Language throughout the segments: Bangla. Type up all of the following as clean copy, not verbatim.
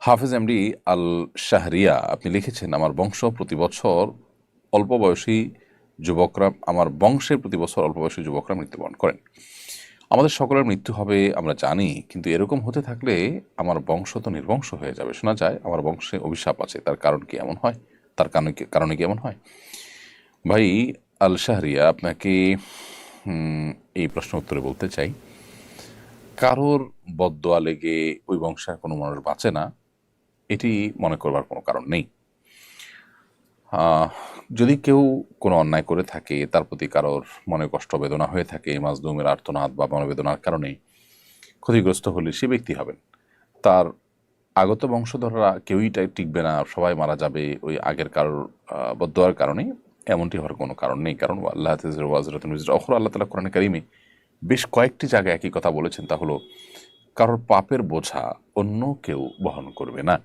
হাফেজ এমডি আল শাহরিয়া আপনি লিখেছেন, আমার বংশ প্রতি বছর অল্প বয়সী যুবকরা আমার বংশের প্রতি বছর অল্প বয়সী যুবকরা মৃত্যুবরণ করেন। আমাদের সকলের মৃত্যু হবে আমরা জানি, কিন্তু এরকম হতে থাকলে আমার বংশ তো নির্বংশ হয়ে যাবে। শোনা যায় আমার বংশে অভিশাপ আছে, তার কারণ কি এমন হয়? তার কারণে কি এমন হয়? ভাই আল শাহরিয়া, আপনাকে এই প্রশ্ন উত্তরে বলতে চাই, কারোর বদদোয়া লেগে ওই বংশের কোনো মানুষ বাঁচে না, এটি মনে করবার কোনো কারণ নেই। আহ, যদি কেউ কোনো অন্যায় করে থাকে, তার প্রতি কারোর মনে কষ্ট বেদনা হয়ে থাকে, মাজলুমের আর্তনাদ বা মনোবেদনার কারণে ক্ষতিগ্রস্ত হলে সে ব্যক্তি হবেন। তার আগত বংশধররা কেউই টিকবে না, সবাই মারা যাবে ওই আগের কারোর বদদোয়ার কারণে, এমনটি হওয়ার কোনো কারণ নেই। কারণ আল্লাহ অখর আল্লাহ তালা কোরআনে কারিমে বেশ কয়েকটি জায়গায় একই কথা বলেছেন, তা হলো কারোর পাপের বোঝা অন্য কেউ বহন করবে না।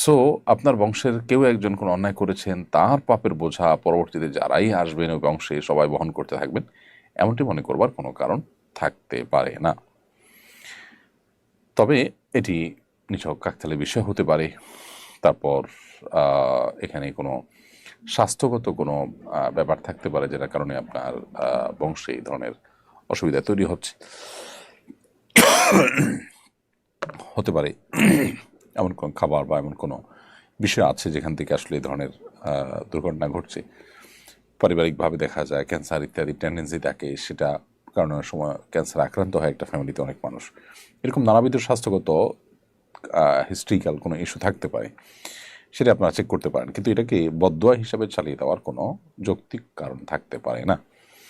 সো আপনার বংশের কেউ একজন কোনো অন্যায় করেছেন, তার পাপের বোঝা পরবর্তীতে যারাই আসবেন ওই বংশে সবাই বহন করতে থাকবেন, এমনটি মনে করবার কোনো কারণ থাকতে পারে না। তবে এটি নিছক কাকতালীয় বিষয় হতে পারে। তারপর এখানে কোনো স্বাস্থ্যগত কোনো ব্যাপার থাকতে পারে, যেটার কারণে আপনার বংশে এই ধরনের অসুবিধা তৈরি হচ্ছে, হতে পারে এমন কোনো খাবার বা এমন কোনো বিষয় আছে যেখান থেকে আসলে এই ধরনের দুর্ঘটনা ঘটছে। পারিবারিকভাবে দেখা যায় ক্যান্সার ইত্যাদি টেন্ডেন্সি থাকে, সেটা কারণ অনেক সময় ক্যান্সার আক্রান্ত হয় একটা ফ্যামিলিতে অনেক মানুষ। এরকম নানাবিধ স্বাস্থ্যগত হিস্ট্রিক্যাল কোনো ইস্যু থাকতে পারে, সেটা আপনারা চেক করতে পারেন, কিন্তু এটাকে বদদোয়া হিসাবে চালিয়ে দেওয়ার কোনো যৌক্তিক কারণ থাকতে পারে না।